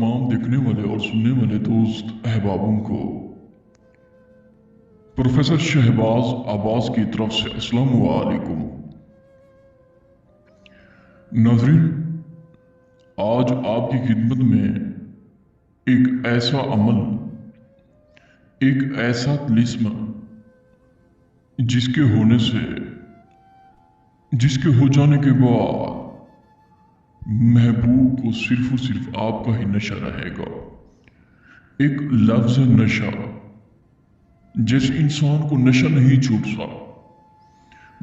तमाम देखने वाले और सुनने वाले दोस्त अहबाबों को प्रोफेसर शहबाज अब्बास की तरफ से अस्सलाम वालेकुम। नाज़रीन, आज आपकी खिदमत में एक ऐसा अमल, एक ऐसा तिलिस्म जिसके हो जाने के बाद महबूब को सिर्फ और सिर्फ आपका ही नशा रहेगा। एक लफ्ज़ नशा, जिस इंसान को नशा नहीं छूटता,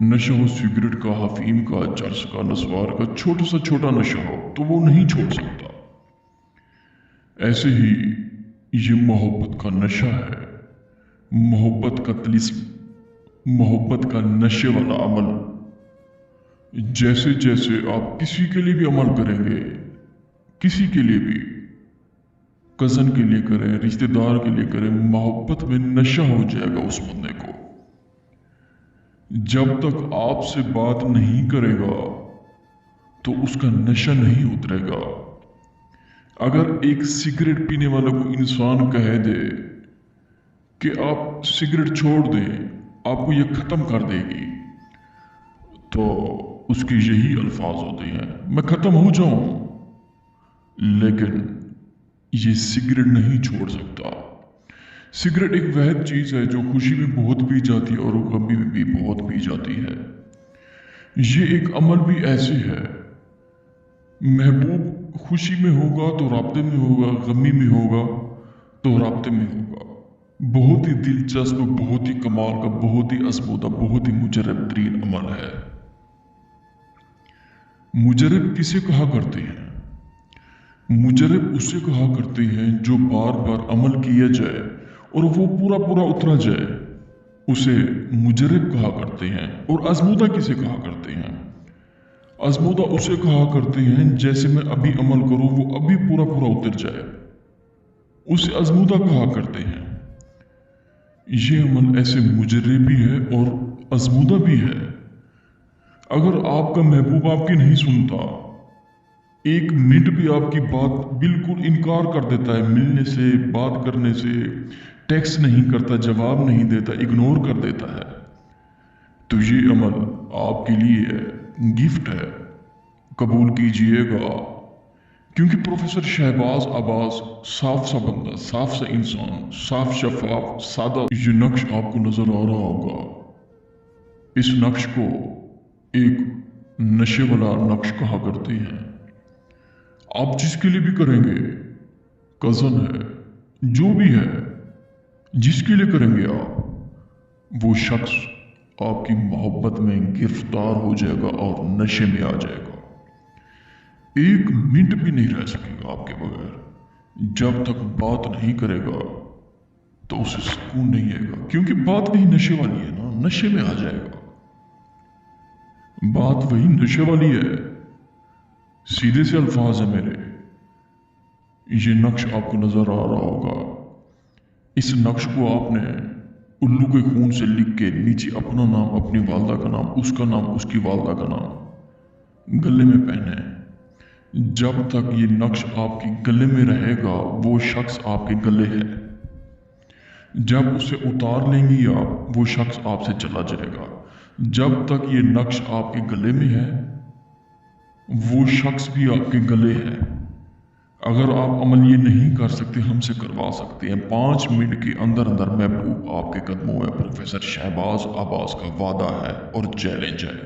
नशा हो सिगरेट का, अफीम का, चरस का, नस्वार का, छोटा सा छोटा नशा हो तो वो नहीं छोड़ सकता। ऐसे ही ये मोहब्बत का नशा है, मोहब्बत का तिलिस्म, मोहब्बत का नशे वाला अमल। जैसे जैसे आप किसी के लिए भी अमल करेंगे, किसी के लिए भी, कज़न के लिए करें, रिश्तेदार के लिए करें, मोहब्बत में नशा हो जाएगा उस बंदे को। जब तक आपसे बात नहीं करेगा तो उसका नशा नहीं उतरेगा। अगर एक सिगरेट पीने वाले को इंसान कह दे कि आप सिगरेट छोड़ दें, आपको ये ख़त्म कर देगी, तो उसके यही अल्फाज होते हैं, मैं ख़त्म हो जाऊं, लेकिन ये सिगरेट नहीं छोड़ सकता। सिगरेट एक वह चीज़ है जो खुशी में बहुत पी जाती है और गमी में भी बहुत पी जाती है। ये एक अमल भी ऐसे है, महबूब खुशी में होगा तो राब्ते में होगा, गमी में होगा तो राब्ते में होगा। बहुत ही दिलचस्प, बहुत ही कमाल का, बहुत ही आज़मूदा, बहुत ही मुजरब तरीन अमल है। मुजरब किसे कहा करते हैं? मुजरब उसे कहा करते हैं जो बार बार अमल किया जाए और वो पूरा पूरा उतरा जाए, उसे मुजरब कहा करते हैं। और आज़मूदा किसे कहा करते हैं? आज़मूदा उसे कहा करते हैं जैसे मैं अभी अमल करूं वो अभी पूरा पूरा उतर जाए, उसे आज़मूदा कहा करते हैं। ये अमल ऐसे मुजरब भी है और आज़मूदा भी है। अगर आपका महबूब आपकी नहीं सुनता, एक मिनट भी आपकी बात बिल्कुल इनकार कर देता है, मिलने से, बात करने से, टेक्स्ट नहीं करता, जवाब नहीं देता, इग्नोर कर देता है, तो ये अमल आपके लिए गिफ्ट है, कबूल कीजिएगा। क्योंकि प्रोफेसर शहबाज अब्बास साफ सा बंदा, साफ सा इंसान, साफ शफाफ, सादा। ये नक्श आपको नजर आ रहा होगा। इस नक्श को एक नशे वाला नक्श कहा करते हैं। आप जिसके लिए भी करेंगे, कज़न है, जो भी है, जिसके लिए करेंगे आप, वो शख्स आपकी मोहब्बत में गिरफ्तार हो जाएगा और नशे में आ जाएगा। एक मिनट भी नहीं रह सकेगा आपके बगैर। जब तक बात नहीं करेगा तो उसे सुकून नहीं आएगा, क्योंकि बात वही नशे वाली है ना, नशे में आ जाएगा। बात वही नशे वाली है। सीधे से अल्फाज है मेरे। ये नक्श आपको नजर आ रहा होगा। इस नक्श को आपने उल्लू के खून से लिख के नीचे अपना नाम, अपनी वालदा का नाम, उसका नाम, उसकी वालदा का नाम गले में पहने। जब तक ये नक्श आपके गले में रहेगा वो शख्स आपके गले है। जब उसे उतार लेंगी आप, वो शख्स आपसे चला जाएगा। जब तक ये नक्श आपके गले में है वो शख्स भी आपके गले है। अगर आप अमल ये नहीं कर सकते, हमसे करवा सकते हैं। 5 मिनट के अंदर अंदर महबूब आपके कदमों में। प्रोफेसर शहबाज अब्बास का वादा है और चैलेंज है।